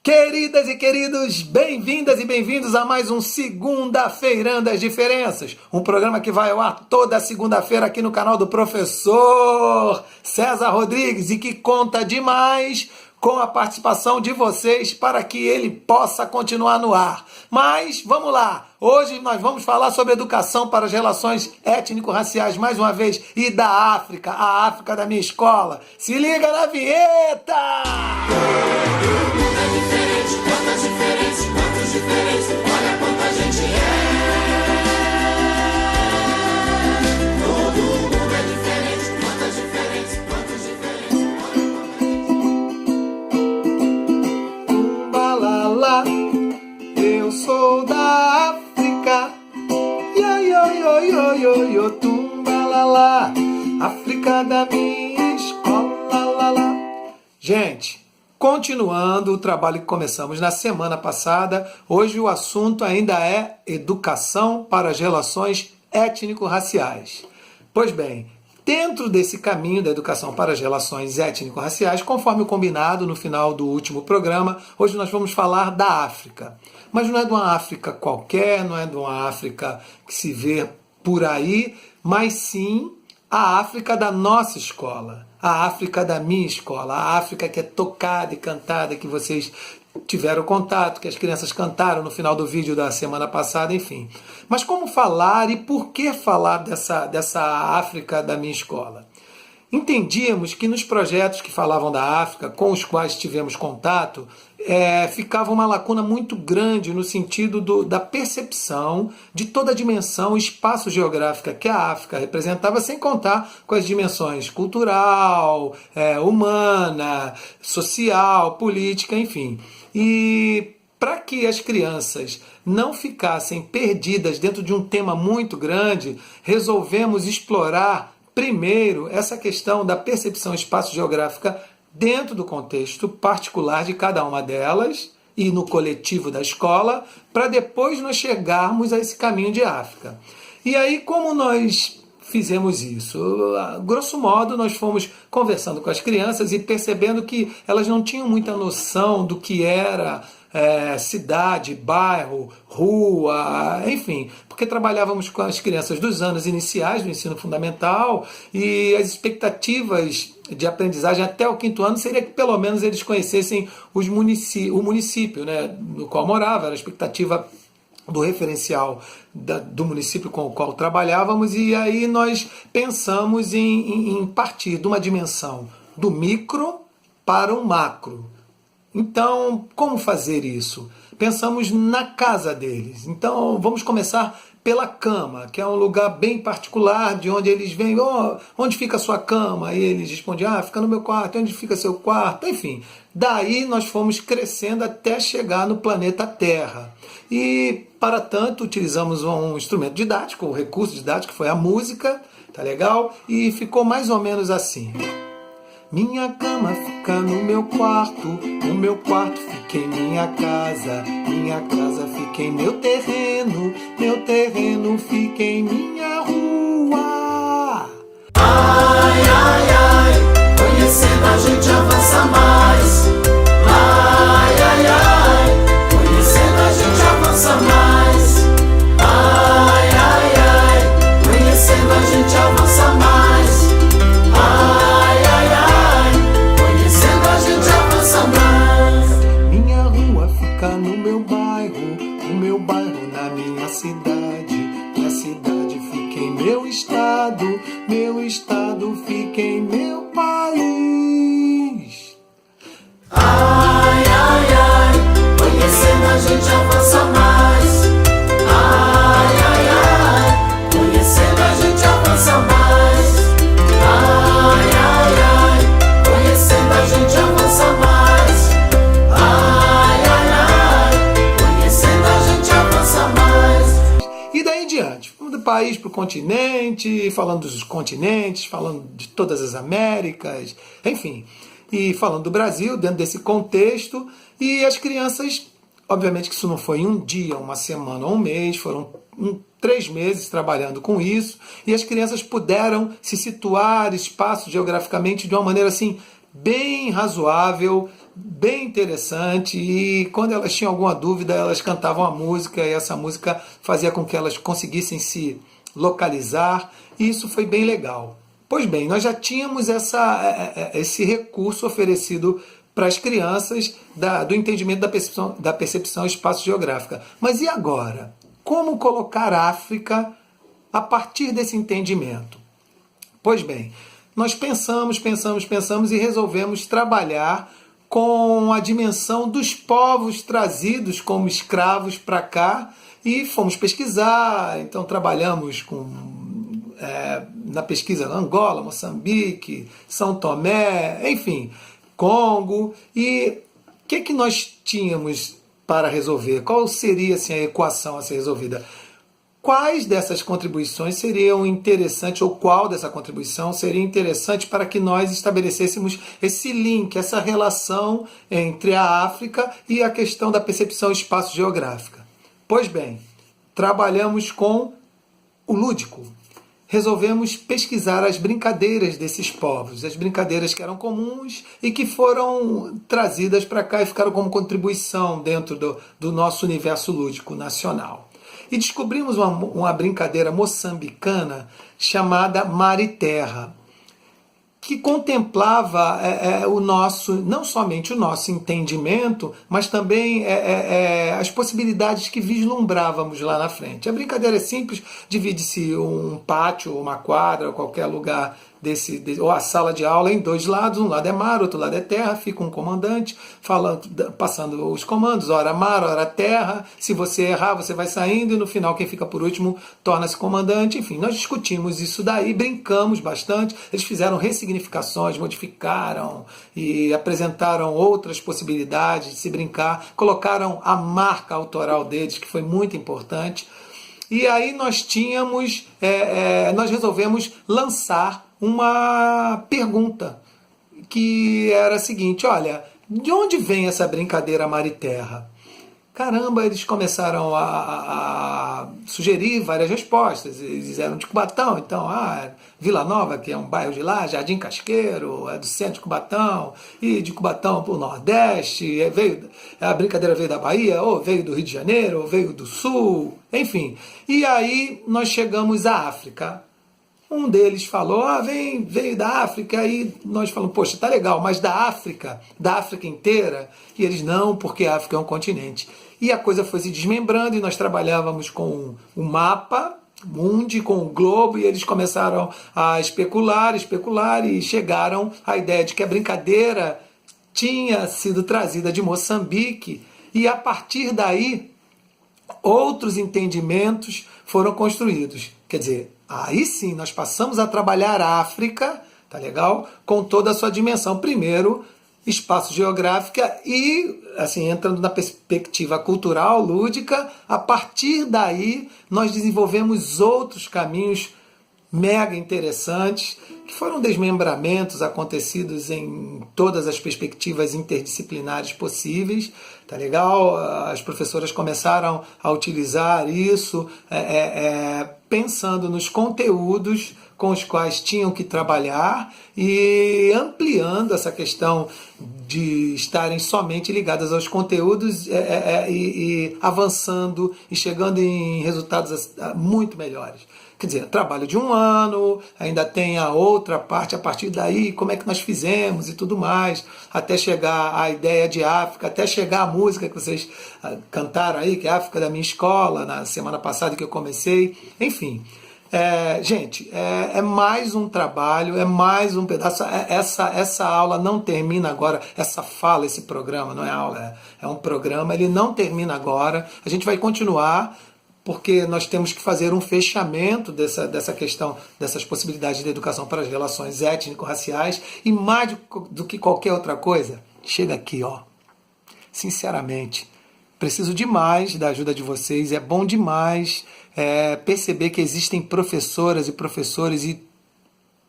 Queridas e queridos, bem-vindas e bem-vindos a mais um Segunda-feirão das Diferenças, um programa que vai ao ar toda segunda-feira aqui no canal do professor César Rodrigues e que conta demais com a participação de vocês para que ele possa continuar no ar. Mas vamos lá, hoje nós vamos falar sobre educação para as relações étnico-raciais mais uma vez e da África, a África da minha escola. Se liga na vinheta! Quantos diferentes, olha quanta gente é. Todo mundo é diferente, quantos diferentes, Tumbalala, eu sou da África. Yo, tumbalala, África da minha escola, lala. Gente, continuando o trabalho que começamos na semana passada, hoje o assunto ainda é educação para as relações étnico-raciais. Pois bem, dentro desse caminho da educação para as relações étnico-raciais, conforme o combinado no final do último programa, hoje nós vamos falar da África. Mas não é de uma África qualquer, não é de uma África que se vê por aí, mas sim a África da nossa escola, a África da minha escola, a África que é tocada e cantada, que vocês tiveram contato, que as crianças cantaram no final do vídeo da semana passada, enfim. Mas como falar e por que falar dessa África da minha escola? Entendíamos que nos projetos que falavam da África, com os quais tivemos contato, ficava uma lacuna muito grande no sentido da percepção de toda a dimensão espaço geográfica que a África representava, sem contar com as dimensões cultural, humana, social, política, enfim. E para que as crianças não ficassem perdidas dentro de um tema muito grande, resolvemos explorar primeiro essa questão da percepção espaço-geográfica dentro do contexto particular de cada uma delas e no coletivo da escola, para depois nós chegarmos a esse caminho de África. E aí, como nós fizemos isso? Grosso modo, nós fomos conversando com as crianças e percebendo que elas não tinham muita noção do que era cidade, bairro, rua, enfim, porque trabalhávamos com as crianças dos anos iniciais do ensino fundamental e as expectativas de aprendizagem até o 5º ano seria que pelo menos eles conhecessem o município, né, no qual morava, era a expectativa do referencial do município com o qual trabalhávamos, e aí nós pensamos em partir de uma dimensão do micro para o macro. Então, como fazer isso? Pensamos na casa deles. Então, vamos começar pela cama, que é um lugar bem particular, de onde eles vêm. Onde fica a sua cama? E eles respondem, fica no meu quarto. Onde fica seu quarto? Enfim, daí nós fomos crescendo até chegar no planeta Terra. E, para tanto, utilizamos um instrumento didático, um recurso didático, que foi a música, tá legal? E ficou mais ou menos assim. Minha cama fica no meu quarto, o meu quarto fica em minha casa fica em meu terreno fica em minha rua. ai, ai, ai, conhecendo a gente avança mais. Ai, ai, ai, conhecendo a gente avança mais. Ai, ai, ai, conhecendo a gente avança mais. Ai, ai, ai, conhecendo a gente avança mais. Minha rua fica no meu bairro, o meu bairro na minha cidade fica em meu estado fica em meu país. Ai, ai, ai, conhecendo a gente avança mais. Ai, ai, ai, conhecendo a gente avança mais. Ai, ai, ai, conhecendo a gente avança mais. Ai, ai, ai, conhecendo a gente avança mais. E daí em diante, vamos do país para o continente, falando dos continentes, falando de todas as Américas, enfim. E falando do Brasil, dentro desse contexto, e as crianças, obviamente que isso não foi um dia, uma semana ou um mês, foram 3 meses trabalhando com isso, e as crianças puderam se situar espaço geograficamente de uma maneira assim, bem razoável, bem interessante, e quando elas tinham alguma dúvida, elas cantavam a música, e essa música fazia com que elas conseguissem se localizar, e isso foi bem legal. Pois bem, nós já tínhamos esse recurso oferecido para as crianças do entendimento da percepção espaço-geográfica. Mas e agora? Como colocar a África a partir desse entendimento? Pois bem, nós pensamos e resolvemos trabalhar com a dimensão dos povos trazidos como escravos para cá, e fomos pesquisar. Então trabalhamos na pesquisa Angola, Moçambique, São Tomé, enfim, Congo. E o que nós tínhamos para resolver? Qual seria assim, a equação a ser resolvida? Quais dessas contribuições seriam interessantes, ou qual dessa contribuição seria interessante para que nós estabelecêssemos esse link, essa relação entre a África e a questão da percepção espaço-geográfica? Pois bem, trabalhamos com o lúdico. Resolvemos pesquisar as brincadeiras desses povos, as brincadeiras que eram comuns e que foram trazidas para cá e ficaram como contribuição dentro do nosso universo lúdico nacional. E descobrimos uma brincadeira moçambicana chamada Mar e Terra, que contemplava não somente o nosso entendimento, mas também as possibilidades que vislumbrávamos lá na frente. A brincadeira é simples, divide-se um pátio, uma quadra, ou qualquer lugar ou a sala de aula em dois lados, um lado é mar, outro lado é terra, fica um comandante passando os comandos, ora mar, ora terra, se você errar você vai saindo, e no final quem fica por último torna-se comandante. Enfim, nós discutimos isso daí, brincamos bastante, eles fizeram ressignificações, modificaram e apresentaram outras possibilidades de se brincar, colocaram a marca autoral deles, que foi muito importante. E aí nós resolvemos lançar uma pergunta, que era a seguinte: olha, de onde vem essa brincadeira mar e terra? Caramba, eles começaram a sugerir várias respostas. Eles eram de Cubatão, então, Vila Nova, que é um bairro de lá, Jardim Casqueiro, é do centro de Cubatão, e de Cubatão para o Nordeste, a brincadeira veio da Bahia, ou veio do Rio de Janeiro, ou veio do Sul, enfim. E aí nós chegamos à África. Um deles falou, veio da África, e nós falamos, poxa, tá legal, mas da África inteira? E eles, não, porque a África é um continente. E a coisa foi se desmembrando, e nós trabalhávamos com o mapa mundi, com o globo, e eles começaram a especular, e chegaram à ideia de que a brincadeira tinha sido trazida de Moçambique, e a partir daí outros entendimentos foram construídos. Quer dizer, aí sim nós passamos a trabalhar a África, tá legal? Com toda a sua dimensão. Primeiro, espaço geográfica, e assim, entrando na perspectiva cultural, lúdica. A partir daí nós desenvolvemos outros caminhos mega interessantes, que foram desmembramentos acontecidos em todas as perspectivas interdisciplinares possíveis, tá legal? As professoras começaram a utilizar isso, pensando nos conteúdos com os quais tinham que trabalhar, e ampliando essa questão de estarem somente ligadas aos conteúdos, e avançando e chegando em resultados muito melhores. Quer dizer, trabalho de um ano, ainda tem a outra parte, a partir daí, como é que nós fizemos e tudo mais, até chegar à ideia de África, até chegar à música que vocês cantaram aí, que é a África da minha escola, na semana passada que eu comecei. Enfim, gente, é mais um trabalho, é mais um pedaço. Essa aula não termina agora, essa fala, esse programa, não é aula, é um programa, ele não termina agora, a gente vai continuar, porque nós temos que fazer um fechamento dessa questão, dessas possibilidades de educação para as relações étnico-raciais, e mais do que qualquer outra coisa, chega aqui, sinceramente, preciso demais da ajuda de vocês, é bom demais perceber que existem professoras e professores e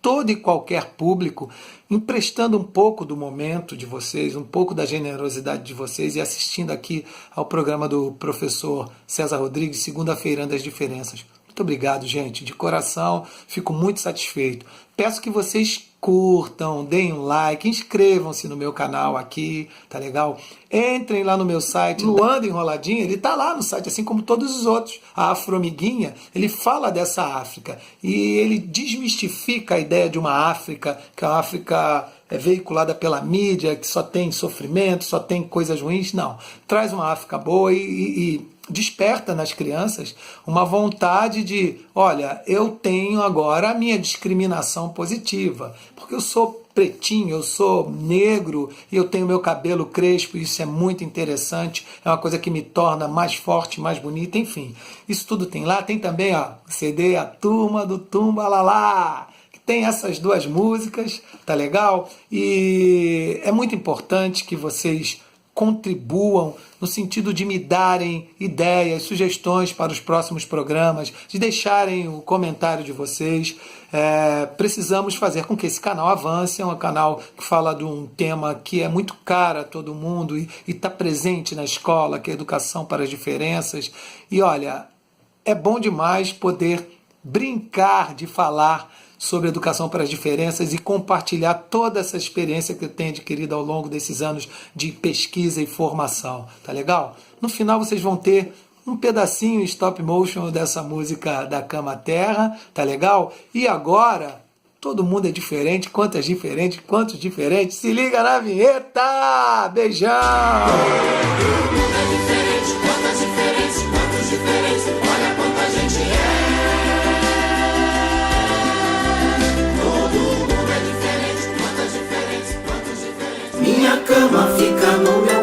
todo e qualquer público emprestando um pouco do momento de vocês, um pouco da generosidade de vocês, e assistindo aqui ao programa do professor César Rodrigues, Segunda-feirando as Diferenças. Muito Muito obrigado, gente, de coração, fico muito satisfeito. Peço que vocês curtam, deem um like, inscrevam-se no meu canal aqui, tá legal? Entrem lá no meu site, Luanda Enroladinha, ele tá lá no site, assim como todos os outros. A Afro-Amiguinha, ele fala dessa África e ele desmistifica a ideia de uma África, que a África é veiculada pela mídia, que só tem sofrimento, só tem coisas ruins. Não, traz uma África boa e desperta nas crianças uma vontade de, olha, eu tenho agora a minha discriminação positiva, porque eu sou pretinho, eu sou negro e eu tenho meu cabelo crespo, isso é muito interessante, é uma coisa que me torna mais forte, mais bonita, enfim. Isso tudo tem lá, tem também ó, o CD A Turma do Tumbalalá, que tem essas duas músicas, tá legal? E é muito importante que vocês contribuam no sentido de me darem ideias, sugestões para os próximos programas, de deixarem o comentário de vocês. Precisamos fazer com que esse canal avance, é um canal que fala de um tema que é muito caro a todo mundo e está presente na escola, que é a educação para as diferenças. E olha, é bom demais poder brincar de falar sobre educação para as diferenças e compartilhar toda essa experiência que eu tenho adquirido ao longo desses anos de pesquisa e formação, tá legal? No final vocês vão ter um pedacinho stop motion dessa música da Cama Terra, tá legal? E agora, todo mundo é diferente, quantos diferentes, se liga na vinheta! Beijão! Todo mundo é diferente, quantas diferentes, quantos diferentes, olha quanta gente é. Minha cama fica no meu